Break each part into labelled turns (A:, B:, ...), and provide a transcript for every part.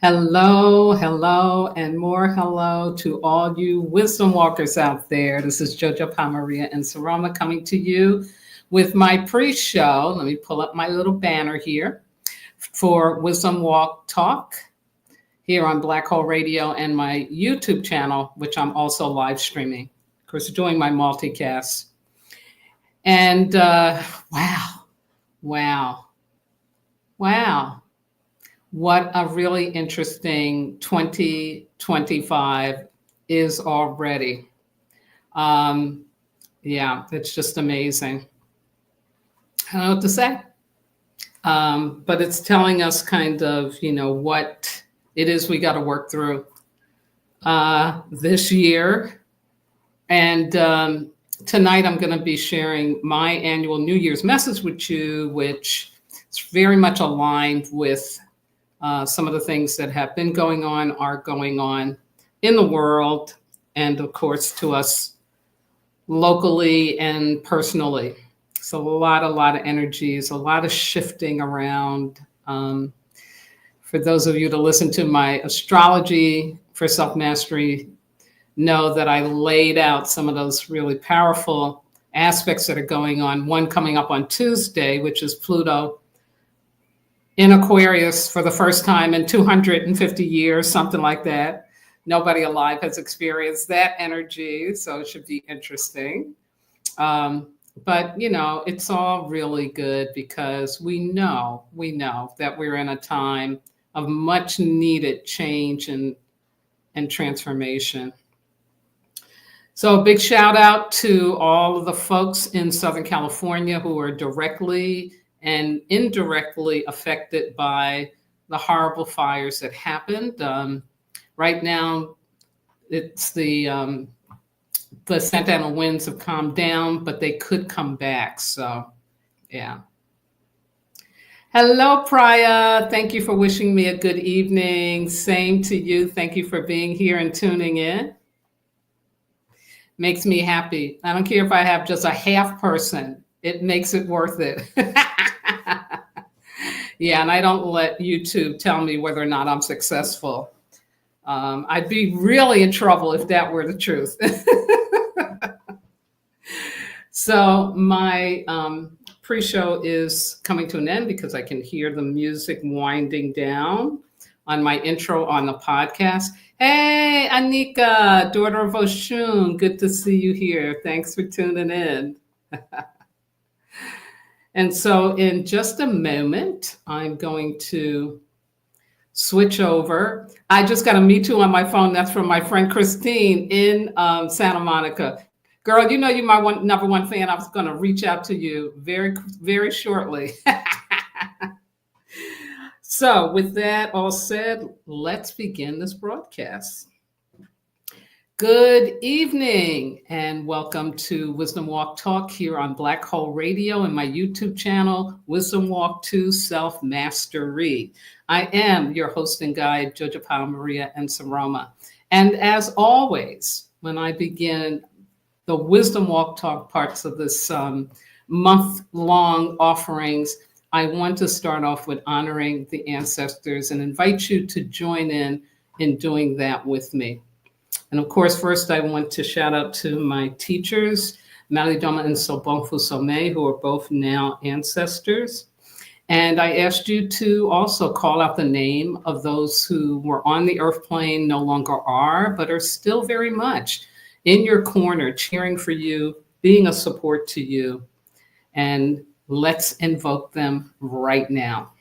A: Hello, hello, and more hello to all you wisdom walkers out there. This is Jojo Maria and Sara coming to you with my pre-show. Let me pull up my little banner here for Wisdom Walk Talk here on Black Hole Radio and my YouTube channel, which I'm also live streaming. Of course, doing my multicast. And wow. What a really interesting 2025 is already. It's just amazing. I don't know what to say. But it's telling us kind of, what it is we got to work through this year. And tonight I'm going to be sharing my annual New Year's message with you, which is very much aligned with some of the things that have been going on, are going on in the world, and of course to us locally and personally. So a lot of energies, a lot of shifting around. For those of you to listen to my Astrology for Self-Mastery, know that I laid out some of those really powerful aspects that are going on. One coming up on Tuesday, which is Pluto in Aquarius for the first time in 250 years, something like that. Nobody alive has experienced that energy, so it should be interesting. But, it's all really good because we know that we're in a time of much needed change and transformation. So a big shout out to all of the folks in Southern California who are directly and indirectly affected by the horrible fires that happened. Right now, it's the Santa Ana winds have calmed down, but they could come back. So, yeah. Hello, Priya. Thank you for wishing me a good evening. Same to you. Thank you for being here and tuning in. Makes me happy. I don't care if I have just a half person. It makes it worth it. Yeah, and I don't let YouTube tell me whether or not I'm successful. I'd be really in trouble if that were the truth. So my pre-show is coming to an end because I can hear the music winding down on my intro on the podcast. Hey, Anika, daughter of Oshun, good to see you here. Thanks for tuning in. And so in just a moment, I'm going to switch over. I just got a Me Too on my phone. That's from my friend Christine in Santa Monica. Girl, you're my number one fan. I was going to reach out to you very, very shortly. So with that all said, let's begin this broadcast. Good evening and welcome to Wisdom Walk Talk here on Black Hole Radio and my YouTube channel, Wisdom Walk to Self-Mastery. I am your host and guide, Jojo Maria and Sara. And as always, when I begin the Wisdom Walk Talk parts of this month-long offerings, I want to start off with honoring the ancestors and invite you to join in doing that with me. And of course, first I want to shout out to my teachers, Malidoma and Sobonfu Some, who are both now ancestors. And I asked you to also call out the name of those who were on the earth plane, no longer are, but are still very much in your corner, cheering for you, being a support to you. And let's invoke them right now.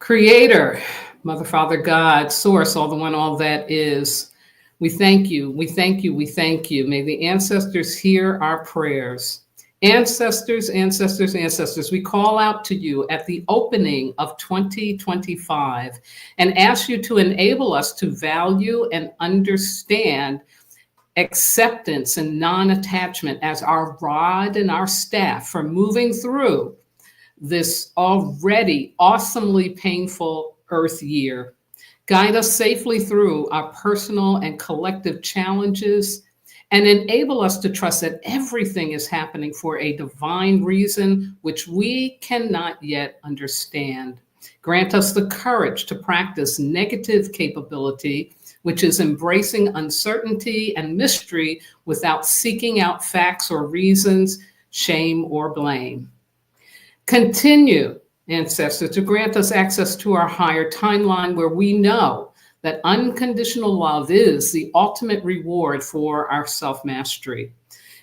A: Creator, Mother, Father, God, Source, all the one, all that is. We thank you. We thank you. We thank you. May the ancestors hear our prayers. Ancestors, ancestors, ancestors, we call out to you at the opening of 2025 and ask you to enable us to value and understand acceptance and non-attachment as our rod and our staff for moving through this already awesomely painful Earth year. Guide us safely through our personal and collective challenges and enable us to trust that everything is happening for a divine reason which we cannot yet understand. Grant us the courage to practice negative capability, which is embracing uncertainty and mystery without seeking out facts or reasons, shame or blame. Continue, Ancestor, to grant us access to our higher timeline where we know that unconditional love is the ultimate reward for our self-mastery.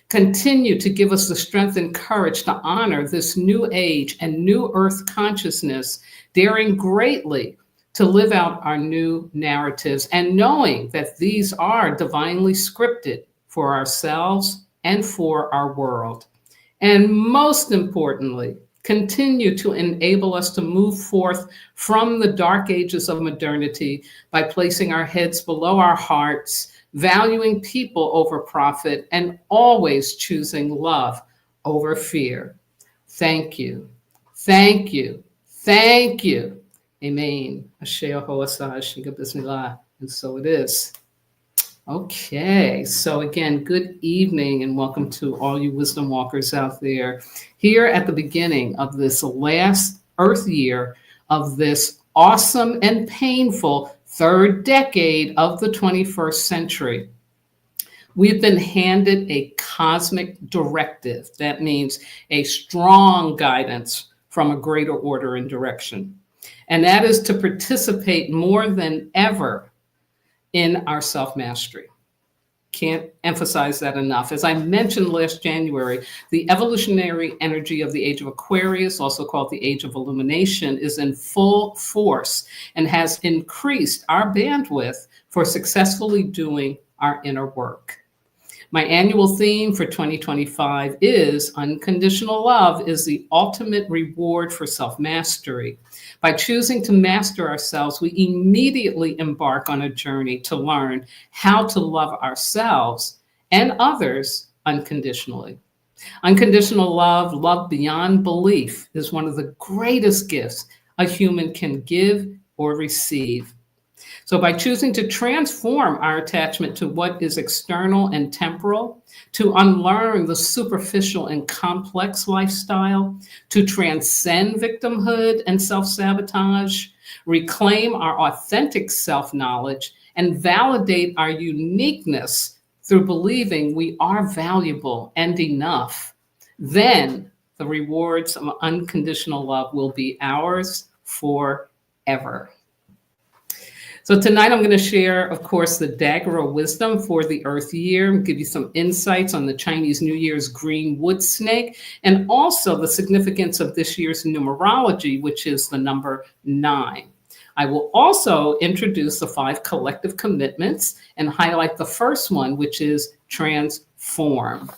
A: Continue to give us the strength and courage to honor this new age and new earth consciousness, daring greatly to live out our new narratives and knowing that these are divinely scripted for ourselves and for our world. And most importantly, continue to enable us to move forth from the dark ages of modernity by placing our heads below our hearts, valuing people over profit, and always choosing love over fear. Thank you. Thank you. Thank you. Amen. Asher Hoasai Shiga Bismillah. And so it is. Okay, so again, good evening and welcome to all you wisdom walkers out there. Here at the beginning of this last Earth year of this awesome and painful third decade of the 21st century, we've been handed a cosmic directive. That means a strong guidance from a greater order and direction. And that is to participate more than ever in our self-mastery. Can't emphasize that enough. As I mentioned last January, the evolutionary energy of the age of Aquarius, also called the age of illumination, is in full force and has increased our bandwidth for successfully doing our inner work. My annual theme for 2025 is Unconditional Love is the ultimate reward for self-mastery. By choosing to master ourselves, we immediately embark on a journey to learn how to love ourselves and others unconditionally. Unconditional love, love beyond belief, is one of the greatest gifts a human can give or receive. So by choosing to transform our attachment to what is external and temporal, to unlearn the superficial and complex lifestyle, to transcend victimhood and self-sabotage, reclaim our authentic self-knowledge, and validate our uniqueness through believing we are valuable and enough, then the rewards of unconditional love will be ours forever. So tonight I'm going to share, of course, the Dagara wisdom for the Earth year, give you some insights on the Chinese New Year's green wood snake, and also the significance of this year's numerology, which is the number 9. I will also introduce the 5 collective commitments and highlight the first one, which is transform.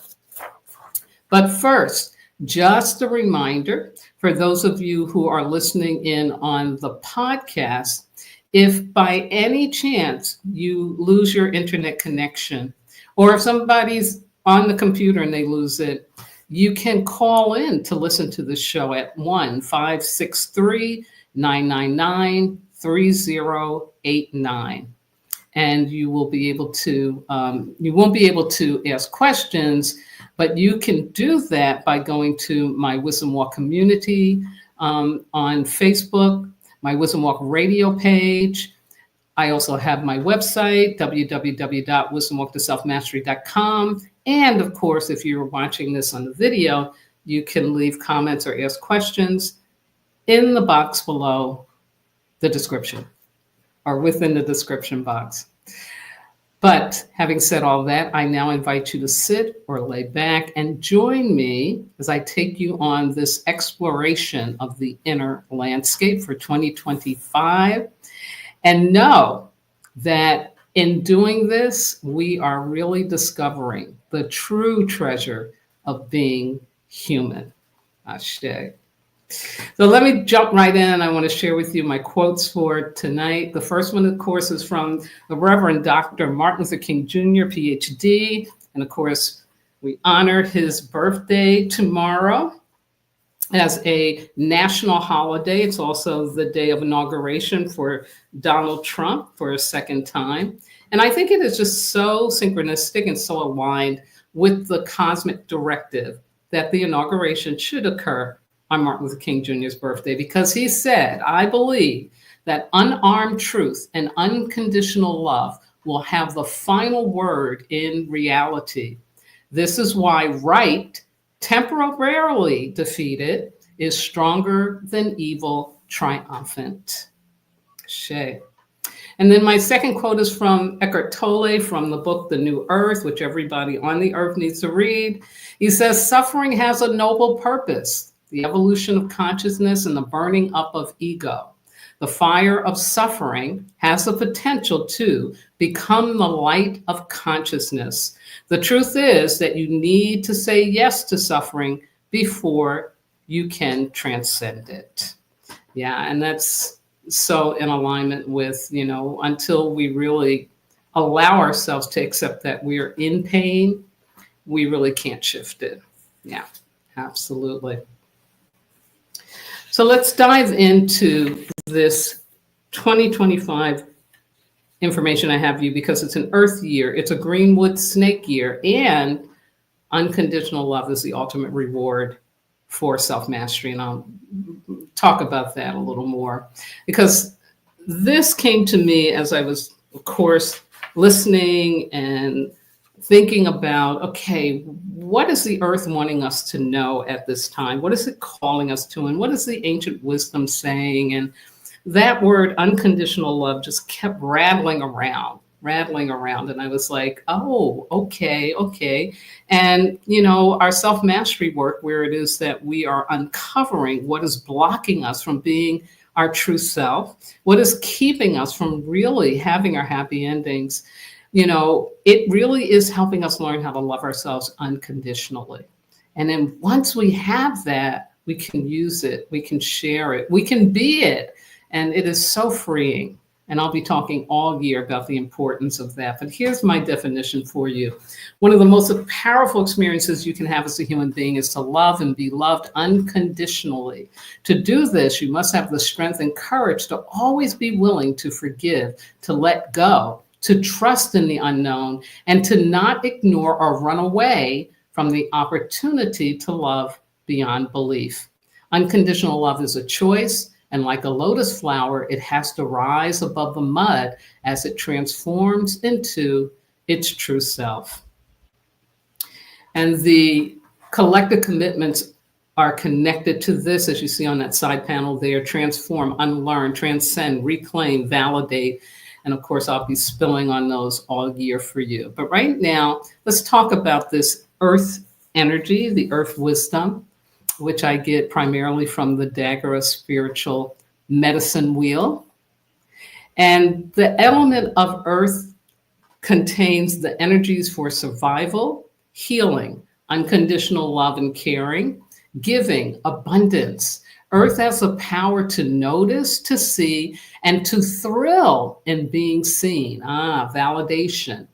A: But first, just a reminder for those of you who are listening in on the podcast, if by any chance you lose your internet connection, or if somebody's on the computer and they lose it, you can call in to listen to the show at 1-563-999-3089. And you will be able to, you won't be able to ask questions, but you can do that by going to my Wisdom Walk community on Facebook, my Wisdom Walk radio page. I also have my website, www.wisdomwalktoselfmastery.com. And of course, if you're watching this on the video, you can leave comments or ask questions in the box below the description or within the description box. But having said all that, I now invite you to sit or lay back and join me as I take you on this exploration of the inner landscape for 2025. And know that in doing this, we are really discovering the true treasure of being human. Ashe. So let me jump right in. I want to share with you my quotes for tonight. The first one, of course, is from the Reverend Dr. Martin Luther King Jr., PhD. And of course, we honor his birthday tomorrow as a national holiday. It's also the day of inauguration for Donald Trump for a second time. And I think it is just so synchronistic and so aligned with the cosmic directive that the inauguration should occur on Martin Luther King Jr.'s birthday, because he said, I believe that unarmed truth and unconditional love will have the final word in reality. This is why right, temporarily defeated, is stronger than evil, triumphant. Shay. And then my second quote is from Eckhart Tolle from the book, The New Earth, which everybody on the earth needs to read. He says, suffering has a noble purpose, the evolution of consciousness and the burning up of ego. The fire of suffering has the potential to become the light of consciousness. The truth is that you need to say yes to suffering before you can transcend it. Yeah, and that's so in alignment with, until we really allow ourselves to accept that we are in pain, we really can't shift it. Yeah, absolutely. So let's dive into this 2025 information I have for you, because it's an Earth year, it's a Greenwood snake year, and unconditional love is the ultimate reward for self-mastery. And I'll talk about that a little more, because this came to me as I was, of course, listening and thinking about, okay, what is the earth wanting us to know at this time? What is it calling us to? And what is the ancient wisdom saying? And that word unconditional love just kept rattling around. And I was like, oh, okay. And, our self-mastery work, where it is that we are uncovering what is blocking us from being our true self, what is keeping us from really having our happy endings, it really is helping us learn how to love ourselves unconditionally. And then once we have that, we can use it, we can share it, we can be it. And it is so freeing. And I'll be talking all year about the importance of that. But here's my definition for you. One of the most powerful experiences you can have as a human being is to love and be loved unconditionally. To do this, you must have the strength and courage to always be willing to forgive, to let go, to trust in the unknown, and to not ignore or run away from the opportunity to love beyond belief. Unconditional love is a choice. And like a lotus flower, it has to rise above the mud as it transforms into its true self. And the collective commitments are connected to this, as you see on that side panel there: transform, unlearn, transcend, reclaim, validate. And of course, I'll be spilling on those all year for you. But right now, let's talk about this earth energy, the earth wisdom, which I get primarily from the Dagara spiritual medicine wheel. And the element of earth contains the energies for survival, healing, unconditional love and caring, giving, abundance. Earth has the power to notice, to see, and to thrill in being seen. Validation.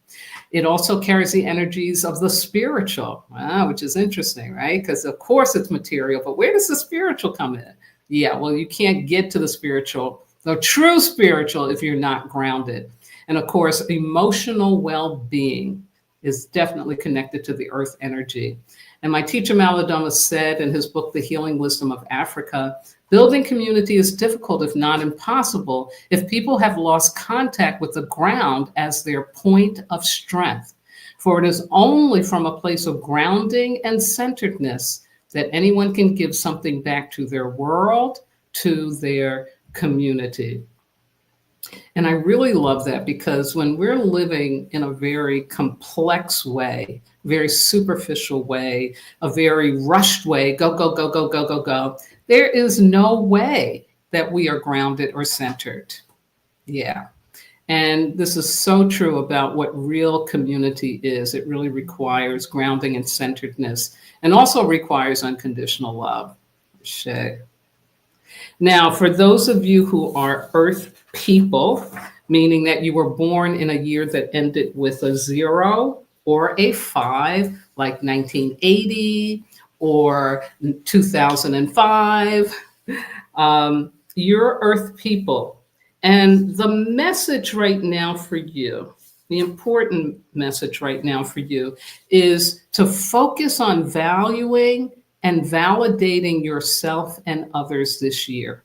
A: It also carries the energies of the spiritual, which is interesting, right? Because of course it's material, but where does the spiritual come in? Yeah, well, you can't get to the spiritual, the true spiritual, if you're not grounded. And of course, emotional well-being is definitely connected to the earth energy. And my teacher Maladama said in his book, The Healing Wisdom of Africa, building community is difficult, if not impossible, if people have lost contact with the ground as their point of strength. For it is only from a place of grounding and centeredness that anyone can give something back to their world, to their community. And I really love that, because when we're living in a very complex way, very superficial way, a very rushed way, go, there is no way that we are grounded or centered. Yeah. And this is so true about what real community is. It really requires grounding and centeredness, and also requires unconditional love. Shay. Now, for those of you who are earth people, meaning that you were born in a year that ended with a 0 or a 5, like 1980 or 2005, you're earth people. And the message right now for you, the important message right now for you, is to focus on valuing and validating yourself and others this year.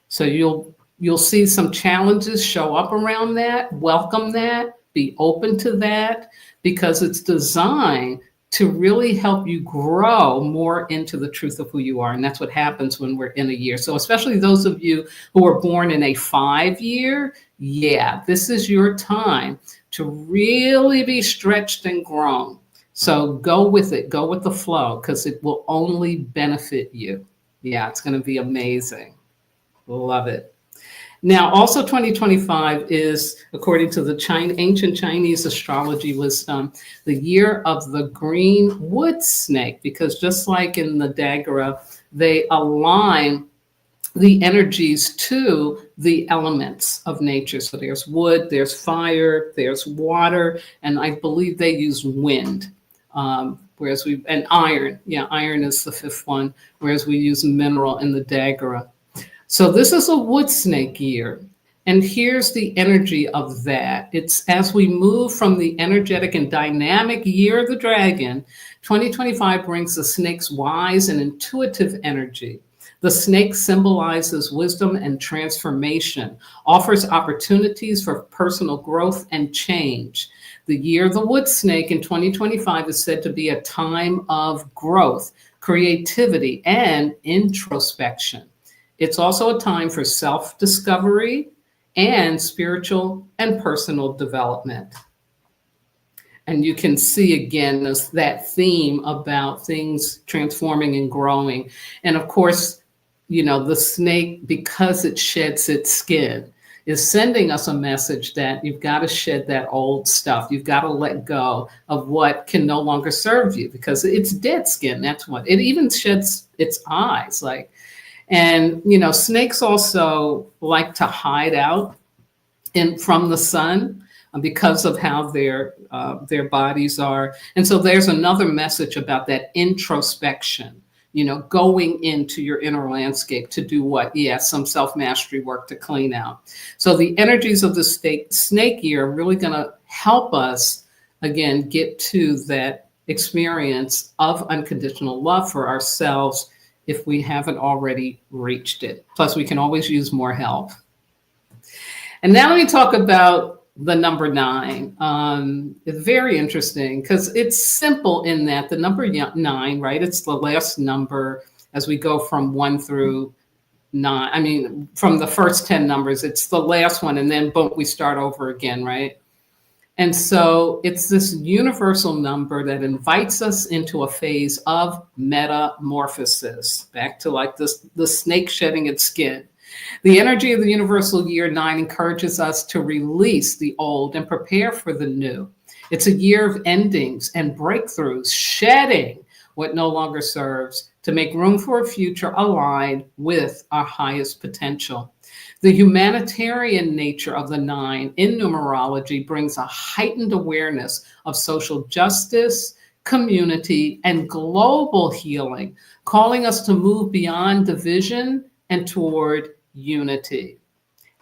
A: So you'll see some challenges show up around that. Welcome that, be open to that, because it's designed to really help you grow more into the truth of who you are. And that's what happens when we're in a year. So especially those of you who were born in a 5-year, yeah, this is your time to really be stretched and grown. So go with it, go with the flow, because it will only benefit you. Yeah, it's going to be amazing. Love it. Now, also 2025 is, according to the ancient Chinese astrology wisdom, the year of the green wood snake, because just like in the Dagara, they align the energies to the elements of nature. So there's wood, there's fire, there's water, and I believe they use wind. And iron. Yeah, iron is the 5th one, whereas we use mineral in the Dagara. So this is a wood snake year. And here's the energy of that. It's as we move from the energetic and dynamic year of the dragon, 2025 brings the snake's wise and intuitive energy. The snake symbolizes wisdom and transformation, offers opportunities for personal growth and change. The year of the wood snake in 2025 is said to be a time of growth, creativity, and introspection. It's also a time for self-discovery and spiritual and personal development. And you can see again that theme about things transforming and growing. And of course, the snake, because it sheds its skin, is sending us a message that you've got to shed that old stuff. You've got to let go of what can no longer serve you, because it's dead skin. That's what it even sheds its eyes. And snakes also like to hide out from the sun because of how their bodies are. And so there's another message about that introspection, going into your inner landscape to do what? Yeah, some self-mastery work to clean out. So the energies of the snake year are really going to help us, again, get to that experience of unconditional love for ourselves if we haven't already reached it. Plus, we can always use more help. And now let me talk about the number 9. It's very interesting because it's simple in that the number 9, right? It's the last number as we go from 1 through 9. I mean, from the first 10 numbers, it's the last one. And then boom, we start over again, right? And so it's this universal number that invites us into a phase of metamorphosis, back to like the snake shedding its skin. The energy of the universal year 9 encourages us to release the old and prepare for the new. It's a year of endings and breakthroughs, shedding what no longer serves to make room for a future aligned with our highest potential. The humanitarian nature of the 9 in numerology brings a heightened awareness of social justice, community, and global healing, calling us to move beyond division and toward unity.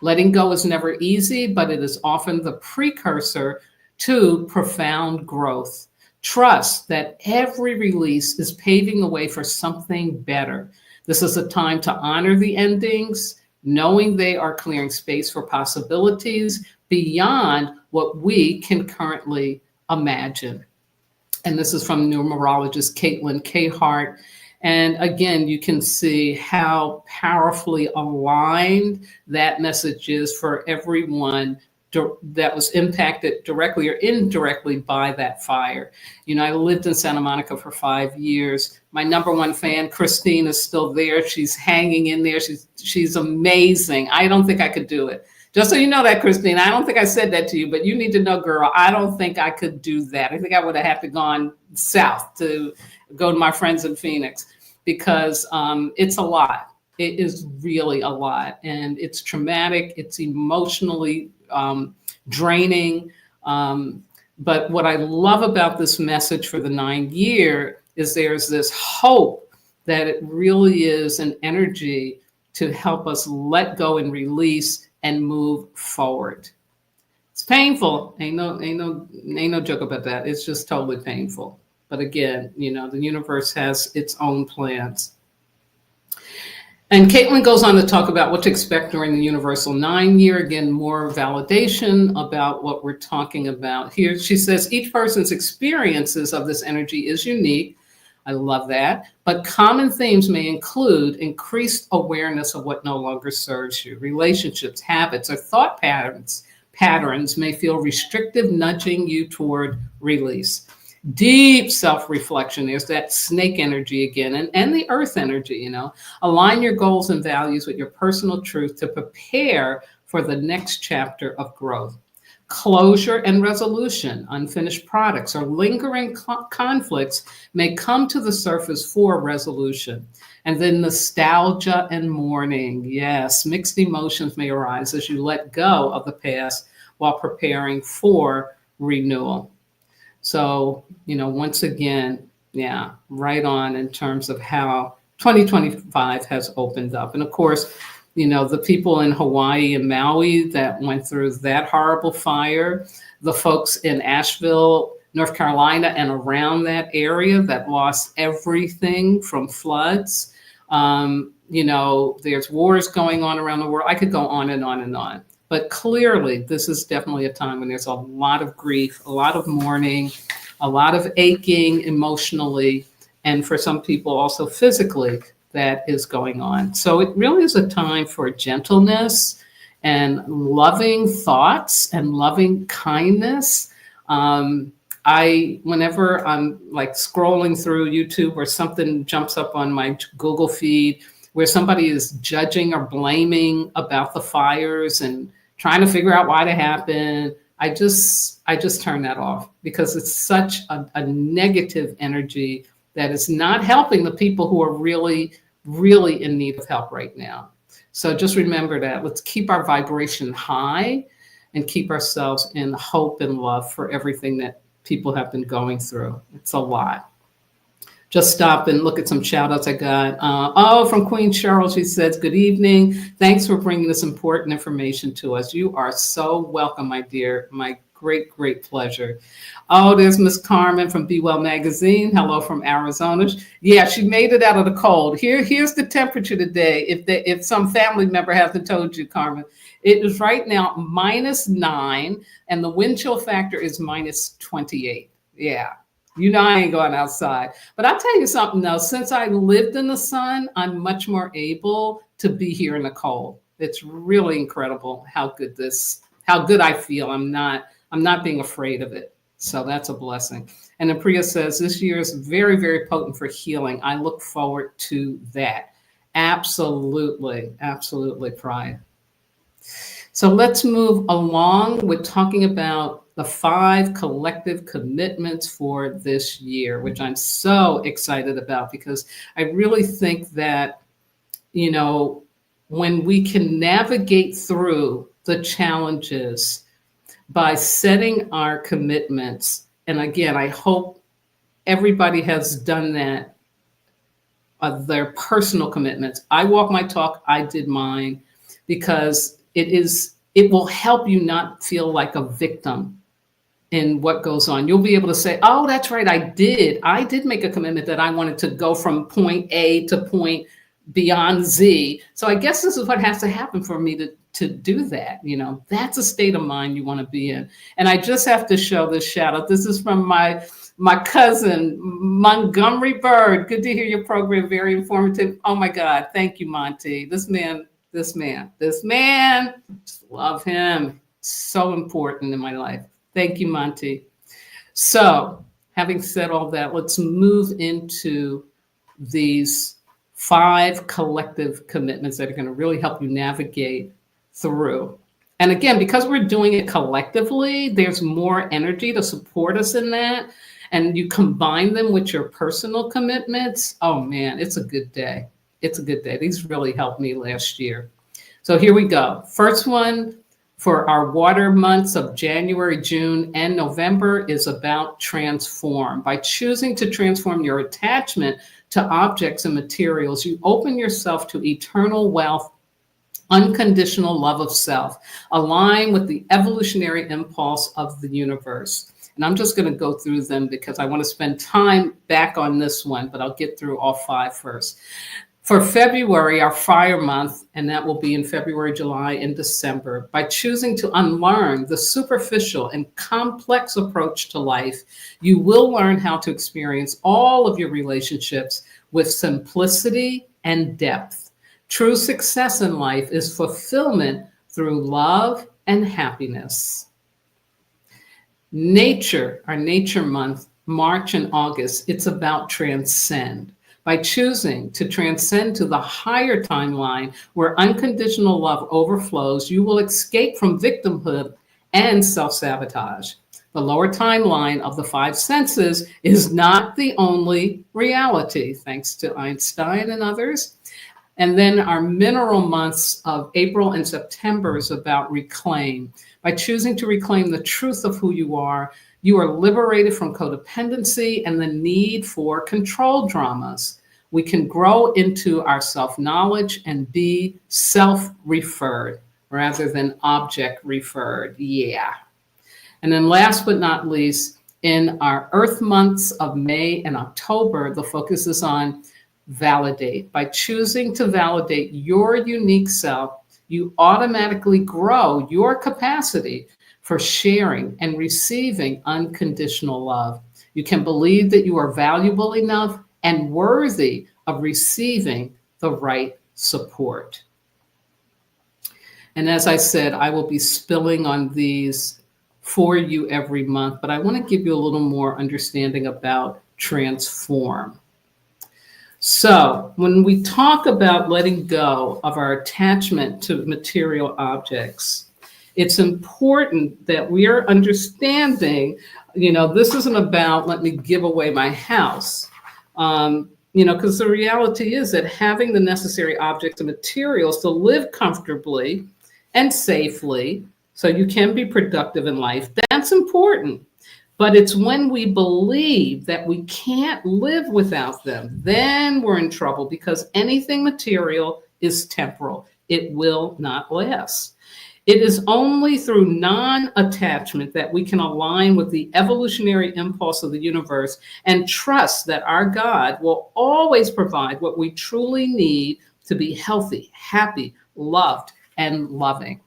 A: Letting go is never easy, but it is often the precursor to profound growth. Trust that every release is paving the way for something better. This is a time to honor the endings, knowing they are clearing space for possibilities beyond what we can currently imagine. And this is from numerologist Caitlin K. Hart. And again, you can see how powerfully aligned that message is for everyone that was impacted directly or indirectly by that fire. I lived in Santa Monica for 5 years. My number 1 fan, Christine, is still there. She's hanging in there. She's amazing. I don't think I could do it. Just so you know that, Christine, I don't think I said that to you, but you need to know, girl, I don't think I could do that. I think I would have had to gone south to go to my friends in Phoenix, because it's a lot. It is really a lot. And it's traumatic. It's emotionally draining. But what I love about this message for the 9 year is there's this hope that it really is an energy to help us let go and release and move forward. It's painful. Ain't no joke about that. It's just totally painful. But again, the universe has its own plans. And Caitlin goes on to talk about what to expect during the Universal 9 year. Again, more validation about what we're talking about here. She says each person's experiences of this energy is unique. I love that. But common themes may include increased awareness of what no longer serves you. Relationships, habits, or thought patterns may feel restrictive, nudging you toward release. Deep self-reflection, there's that snake energy again, and the earth energy, Align your goals and values with your personal truth to prepare for the next chapter of growth. Closure and resolution, unfinished products, or lingering conflicts may come to the surface for resolution. And then nostalgia and mourning. Yes, mixed emotions may arise as you let go of the past while preparing for renewal. So, once again, yeah, right on in terms of how 2025 has opened up. And of course, the people in Hawaii and Maui that went through that horrible fire, the folks in Asheville, North Carolina, and around that area that lost everything from floods. There's wars going on around the world. I could go on and on and on. But clearly, this is definitely a time when there's a lot of grief, a lot of mourning, a lot of aching emotionally, and for some people also physically, that is going on. So it really is a time for gentleness and loving thoughts and loving kindness. Whenever I'm like scrolling through YouTube or something jumps up on my Google feed where somebody is judging or blaming about the fires and trying to figure out why they happened, I just turn that off because it's such a negative energy that is not helping the people who are really, really in need of help right now. So just remember that. Let's keep our vibration high and keep ourselves in hope and love for everything that people have been going through. It's a lot. Just stop and look at some shout outs I got. From Queen Cheryl, she says, good evening. Thanks for bringing this important information to us. You are so welcome, my dear. My great, great pleasure. Oh, there's Miss Carmen from Be Well Magazine. Hello from Arizona. Yeah, she made it out of the cold. Here's the temperature today. If some family member hasn't told you, Carmen, it is right now -9, and the wind chill factor is -28. Yeah. I ain't going outside. But I'll tell you something though, since I lived in the sun, I'm much more able to be here in the cold. It's really incredible how good I feel. I'm not being afraid of it. So that's a blessing. And then Priya says, this year is very, very potent for healing. I look forward to that. Absolutely. Absolutely, Priya. So let's move along with talking about the 5 collective commitments for this year, which I'm so excited about because I really think that, when we can navigate through the challenges by setting our commitments, and again, I hope everybody has done that, their personal commitments. I walk my talk, I did mine, because it will help you not feel like a victim in what goes on. You'll be able to say, oh, that's right, I did make a commitment that I wanted to go from point A to point beyond Z. So I guess this is what has to happen for me to do that. That's a state of mind you want to be in. And I just have to show this shout out. This is from my cousin, Montgomery Bird. Good to hear your program. Very informative. Oh my God. Thank you, Monty. This man, just love him. So important in my life. Thank you, Monty. So having said all that, let's move into these 5 collective commitments that are going to really help you navigate through. And again, because we're doing it collectively, there's more energy to support us in that. And you combine them with your personal commitments. Oh man, it's a good day. It's a good day. These really helped me last year. So here we go. First one for our water months of January, June, and November is about transform. By choosing to transform your attachment to objects and materials, you open yourself to eternal wealth, unconditional love of self, align with the evolutionary impulse of the universe. And I'm just going to go through them because I want to spend time back on this one, but I'll get through all 5 first. For February, our fire month, and that will be in February, July, and December, by choosing to unlearn the superficial and complex approach to life, you will learn how to experience all of your relationships with simplicity and depth. True success in life is fulfillment through love and happiness. Nature, our nature month, March and August, it's about transcend. By choosing to transcend to the higher timeline where unconditional love overflows, you will escape from victimhood and self-sabotage. The lower timeline of the 5 senses is not the only reality, thanks to Einstein and others. And then our mineral months of April and September is about reclaim. By choosing to reclaim the truth of who you are liberated from codependency and the need for control dramas. We can grow into our self-knowledge and be self-referred rather than object-referred. Yeah. And then last but not least, in our Earth months of May and October, the focus is on validate. By choosing to validate your unique self, you automatically grow your capacity for sharing and receiving unconditional love. You can believe that you are valuable enough and worthy of receiving the right support. And as I said, I will be spilling on these for you every month, but I want to give you a little more understanding about transform. So when we talk about letting go of our attachment to material objects, it's important that we are understanding, this isn't about let me give away my house. Because the reality is that having the necessary objects and materials to live comfortably and safely so you can be productive in life, that's important. But it's when we believe that we can't live without them, then we're in trouble because anything material is temporal. It will not last. It is only through non-attachment that we can align with the evolutionary impulse of the universe and trust that our God will always provide what we truly need to be healthy, happy, loved, and loving.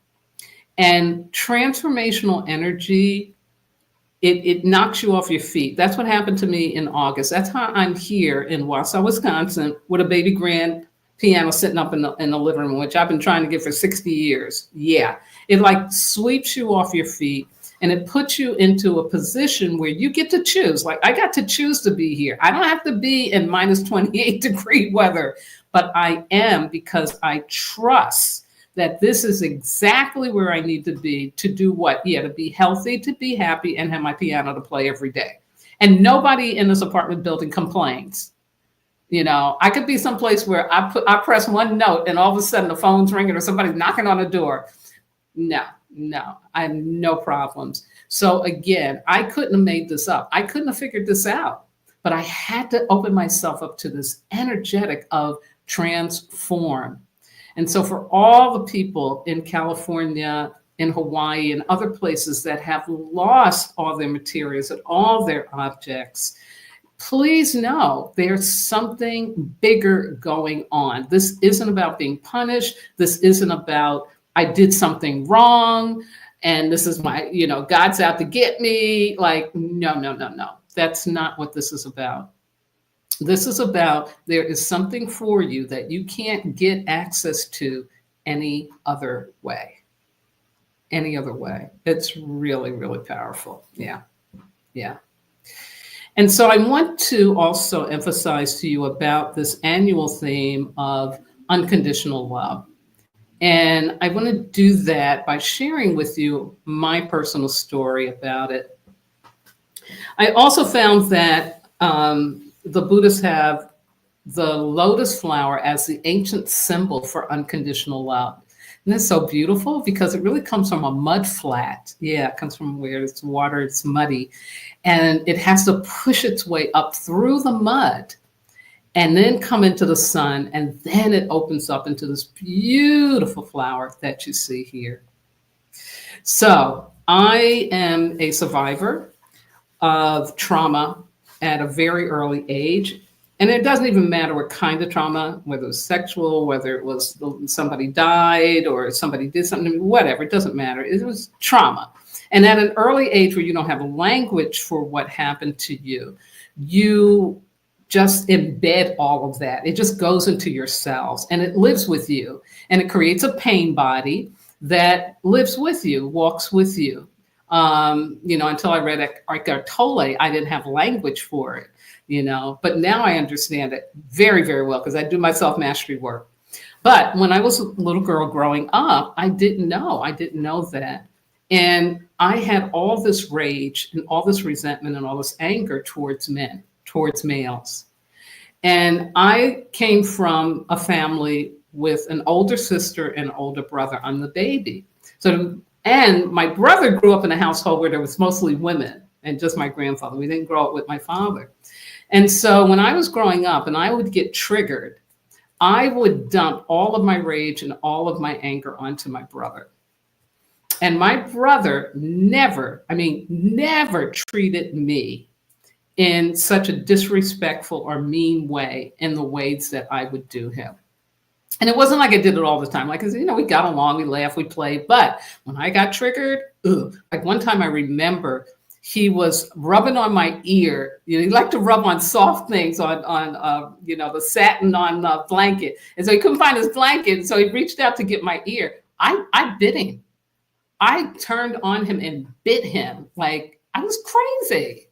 A: And transformational energy, it knocks you off your feet. That's what happened to me in August. That's how I'm here in Wausau, Wisconsin, with a baby grand piano sitting up in the living room, which I've been trying to get for 60 years. Yeah, it like sweeps you off your feet and it puts you into a position where you get to choose. Like I got to choose to be here. I don't have to be in minus 28 degree weather, but I am because I trust that this is exactly where I need to be to do what? Yeah, to be healthy, to be happy, and have my piano to play every day. And nobody in this apartment building complains. I could be someplace where I press one note and all of a sudden the phone's ringing or somebody's knocking on the door. No, I have no problems. So again, I couldn't have made this up. I couldn't have figured this out, but I had to open myself up to this energetic of transform. And so for all the people in California, in Hawaii, and other places that have lost all their materials and all their objects, please know there's something bigger going on. This isn't about being punished. This isn't about I did something wrong and this is my, God's out to get me. Like, no. That's not what this is about. This is about there is something for you that you can't get access to any other way. Any other way. It's really, really powerful. Yeah. And so I want to also emphasize to you about this annual theme of unconditional love. And I want to do that by sharing with you my personal story about it. I also found that the Buddhists have the lotus flower as the ancient symbol for unconditional love. And that's so beautiful because it really comes from a mud flat. Yeah, it comes from where it's water, it's muddy. And it has to push its way up through the mud and then come into the sun. And then it opens up into this beautiful flower that you see here. So I am a survivor of trauma at a very early age. And it doesn't even matter what kind of trauma, whether it was sexual, whether it was somebody died or somebody did something, whatever, it doesn't matter. It was trauma. And at an early age where you don't have a language for what happened to you, you just embed all of that. It just goes into your cells and it lives with you. And it creates a pain body that lives with you, walks with you. Until I read Eckhart Tolle, I didn't have language for it, but now I understand it very, very well because I do my self-mastery work. But when I was a little girl growing up, I didn't know that. And I had all this rage and all this resentment and all this anger towards men, towards males. And I came from a family with an older sister and an older brother. I'm the baby. And my brother grew up in a household where there was mostly women and just my grandfather. We didn't grow up with my father. And so when I was growing up and I would get triggered, I would dump all of my rage and all of my anger onto my brother. And my brother never treated me in such a disrespectful or mean way in the ways that I would do him. And it wasn't like I did it all the time. Like, we got along, we laughed, we played. But when I got triggered, like one time I remember he was rubbing on my ear. He liked to rub on soft things on the satin on the blanket. And so he couldn't find his blanket. So he reached out to get my ear. I bit him. I turned on him and bit him. Like, I was crazy.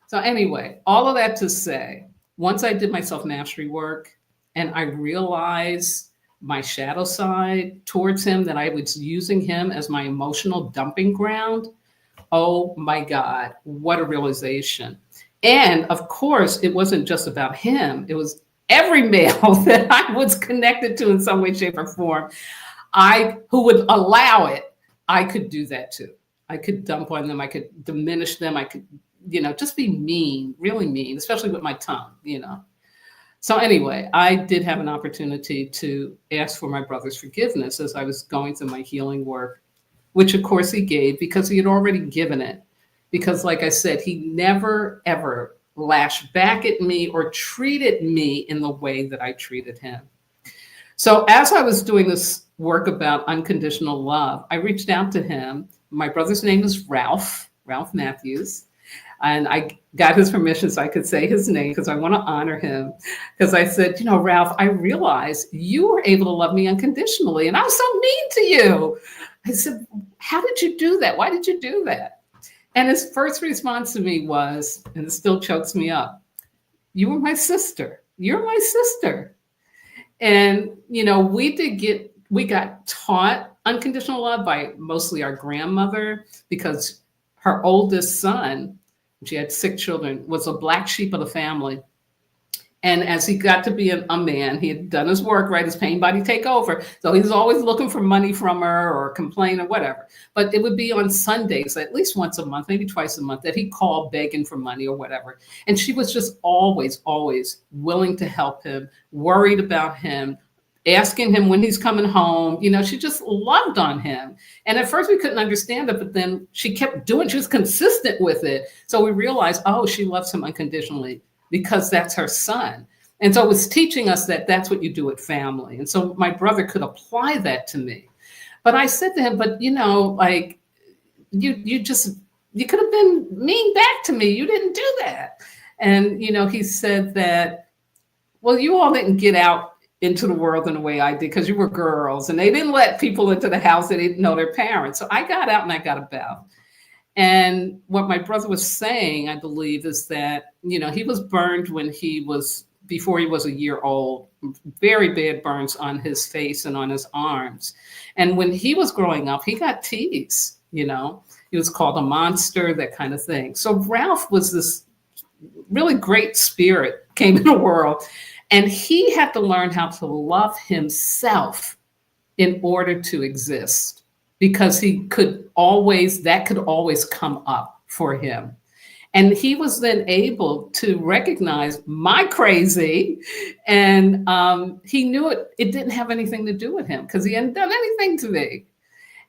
A: So anyway, all of that to say, once I did my self-mastery work and I realized my shadow side towards him, that I was using him as my emotional dumping ground, oh my God, what a realization. And of course, it wasn't just about him. It was every male that I was connected to in some way, shape, or form, who would allow it, I could do that too. I could dump on them. I could diminish them. I could, just be mean, really mean, especially with my tongue, So anyway, I did have an opportunity to ask for my brother's forgiveness as I was going through my healing work, which of course he gave because he had already given it. Because like I said, he never, ever lashed back at me or treated me in the way that I treated him. So as I was doing this work about unconditional love, I reached out to him. My brother's name is Ralph Matthews. And I got his permission so I could say his name because I want to honor him. Because I said, Ralph, I realized you were able to love me unconditionally. And I was so mean to you. I said, how did you do that? Why did you do that? And his first response to me was, and it still chokes me up, you were my sister. You're my sister. And, we got taught unconditional love by mostly our grandmother because her oldest son, she had 6 children, was a black sheep of the family. And as he got to be a man, he had done his work, right? His pain body take over. So he was always looking for money from her or complain or whatever. But it would be on Sundays, at least once a month, maybe twice a month, that he'd call begging for money or whatever. And she was just always, always willing to help him, worried about him, asking him when he's coming home. She just loved on him. And at first we couldn't understand it, but then she kept doing, she was consistent with it. So we realized, she loves him unconditionally because that's her son. And so it was teaching us that that's what you do with family. And so my brother could apply that to me. But I said to him, but you could have been mean back to me. You didn't do that. And, he said that, well, you all didn't get out into the world in the way I did because you were girls and they didn't let people into the house that didn't know their parents. So I got out and I got about. And what my brother was saying, I believe, is that, he was burned before he was a year old, very bad burns on his face and on his arms. And when he was growing up, he got teased, he was called a monster, that kind of thing. So Ralph was this really great spirit, came in the world. And he had to learn how to love himself in order to exist, because that could always come up for him. And he was then able to recognize my crazy, and he knew it didn't have anything to do with him because he hadn't done anything to me.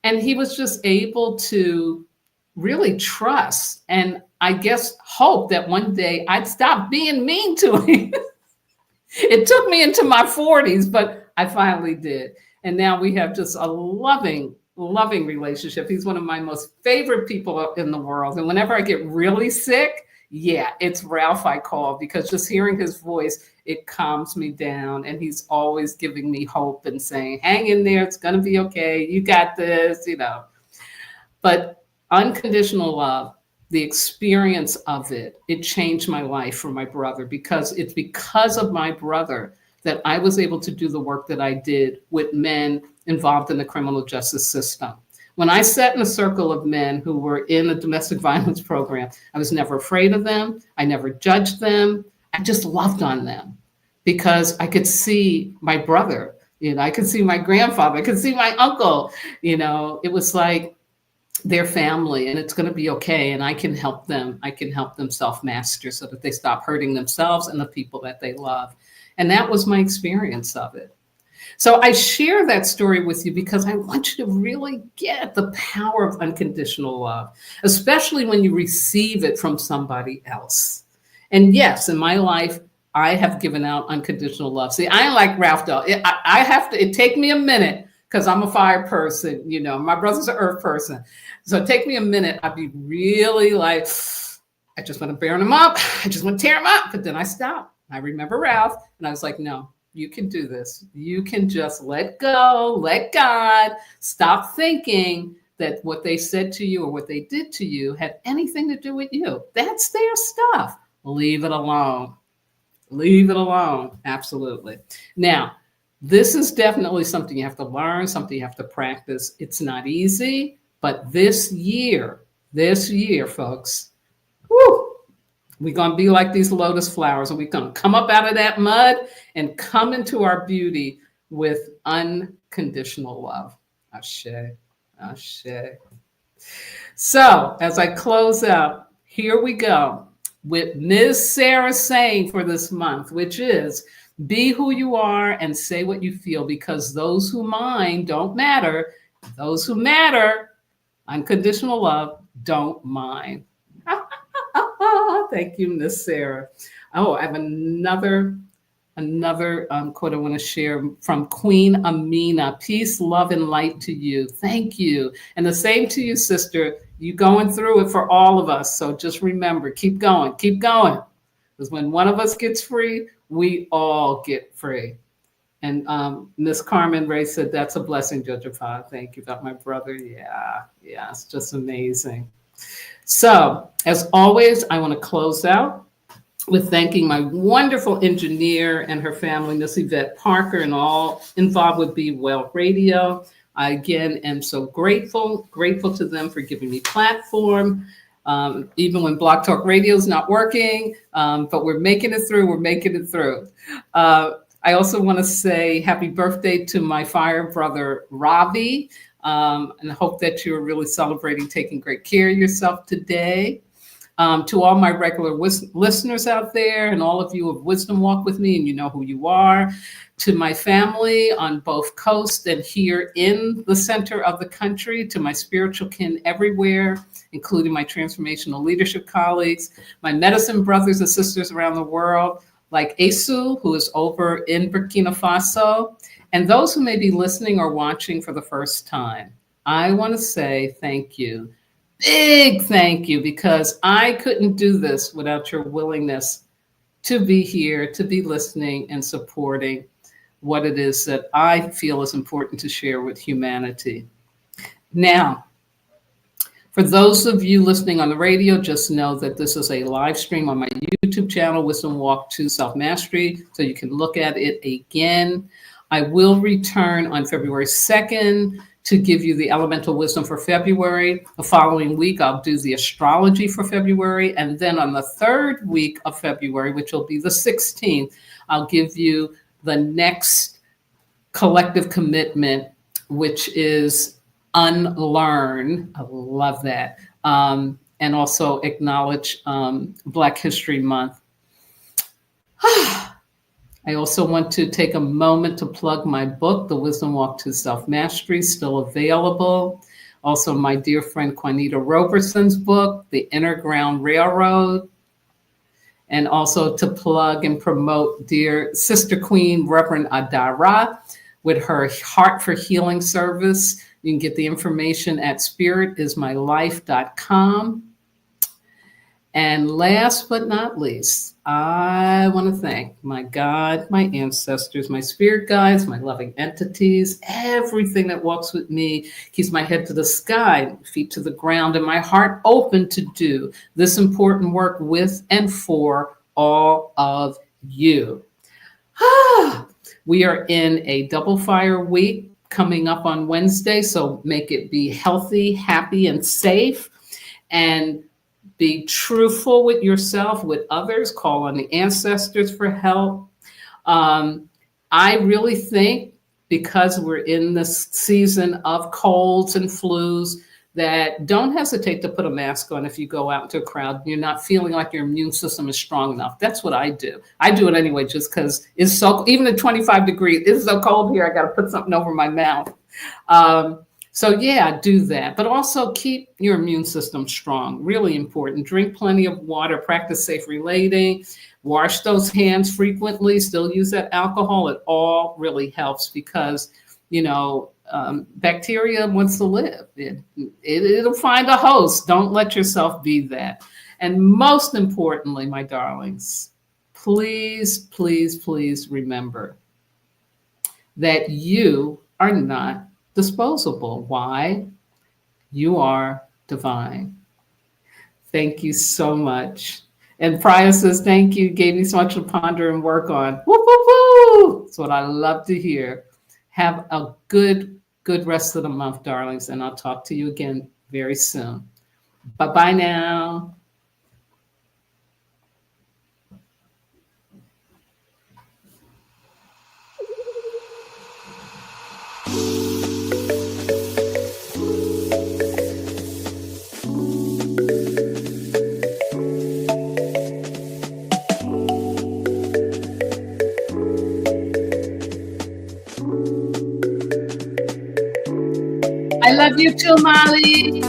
A: And he was just able to really trust and I guess hope that one day I'd stop being mean to him. It took me into my 40s, but I finally did. And now we have just a loving, loving relationship. He's one of my most favorite people in the world. And whenever I get really sick, yeah, it's Ralph I call because just hearing his voice, it calms me down. And he's always giving me hope and saying, hang in there, it's going to be okay. You got this, you know. But unconditional love, the experience of it, it changed my life for my brother because it's because of my brother that I was able to do the work that I did with men involved in the criminal justice system. When I sat in a circle of men who were in a domestic violence program, I was never afraid of them. I never judged them. I just loved on them because I could see my brother, you know, I could see my grandfather, I could see my uncle, you know, it was like, their family and it's going to be okay and I can help them self-master so that they stop hurting themselves and the people that they love. And that was my experience of it. So I share that story with you because I want you to really get the power of unconditional love, especially when you receive it from somebody else. And yes, in my life I have given out unconditional love. See, I ain't like Ralph though. I have to, it take me a minute because I'm a fire person, you know, my brother's an earth person. So take me a minute. I'd be really like, I just want to burn him up. I just want to tear him up. But then I stopped. I remember Ralph and I was like, no, you can do this. You can just let go, let God, stop thinking that what they said to you or what they did to you had anything to do with you. That's their stuff. Leave it alone. Leave it alone. Absolutely. Now, this is definitely something you have to learn, something you have to practice. It's not easy, but this year, folks, whoo, we're going to be like these lotus flowers and we're going to come up out of that mud and come into our beauty with unconditional love. Ashe, ashe. So as I close out, here we go with Ms. Sara saying for this month, which is, be who you are and say what you feel because those who mind don't matter. Those who matter, unconditional love, don't mind. Thank you, Miss Sara. Oh, I have another quote I want to share from Queen Amina. Peace, love, and light to you. Thank you. And the same to you, sister. You going through it for all of us. So just remember, keep going, keep going. Because when one of us gets free, we all get free. And Miss Carmen Ray said, that's a blessing, Judge. Thank you about my brother. Yeah, it's just amazing. So as always, I want to close out with thanking my wonderful engineer and her family, Miss Yvette Parker, and all involved with Be Well Radio. I again am so grateful to them for giving me platform. Even when Blog Talk Radio is not working, but we're making it through. I also want to say happy birthday to my fire brother, Ravi, and hope that you're really celebrating taking great care of yourself today. To all my regular listeners out there and all of you of Wisdom Walk with me, and you know who you are. To my family on both coasts and here in the center of the country, to my spiritual kin everywhere, including my transformational leadership colleagues, my medicine brothers and sisters around the world, like Esu, who is over in Burkina Faso, and those who may be listening or watching for the first time. I want to say thank you. Big thank you, because I couldn't do this without your willingness to be here, to be listening and supporting what it is that I feel is important to share with humanity. Now, for those of you listening on the radio, just know that this is a live stream on my YouTube channel, Wisdom Walk to Self-Mastery, so you can look at it again. I will return on February 2nd to give you the elemental wisdom for February. The following week, I'll do the astrology for February. And then on the third week of February, which will be the 16th, I'll give you the next collective commitment, which is Unlearn. I love that. And also acknowledge Black History Month. I also want to take a moment to plug my book, The Wisdom Walk to Self-Mastery, still available. Also, my dear friend Juanita Roberson's book, The Underground Railroad. And also to plug and promote dear Sister Queen Reverend Adara with her Heart for Healing service. You can get the information at spiritismylife.com. And last but not least, I want to thank my God, my ancestors, my spirit guides, my loving entities, everything that walks with me, keeps my head to the sky, feet to the ground, and my heart open to do this important work with and for all of you. We are in a double fire week coming up on Wednesday, so make it be healthy, happy, and safe. And be truthful with yourself, with others, call on the ancestors for help. I really think because we're in this season of colds and flus, that don't hesitate to put a mask on if you go out into a crowd. You're not feeling like your immune system is strong enough. That's what I do. I do it anyway, just because it's so, even at 25 degrees, it's so cold here, I got to put something over my mouth. So yeah, do that. But also keep your immune system strong. Really important. Drink plenty of water, practice safe relating, wash those hands frequently, still use that alcohol. It all really helps because, bacteria wants to live. It'll find a host. Don't let yourself be that. And most importantly, my darlings, please, please, please remember that you are not disposable. Why? You are divine. Thank you so much. And Priya says, thank you. Gave me so much to ponder and work on. Woo, woo, woo. That's what I love to hear. Have a good rest of the month, darlings. And I'll talk to you again very soon. Bye-bye now. I love you too, Molly.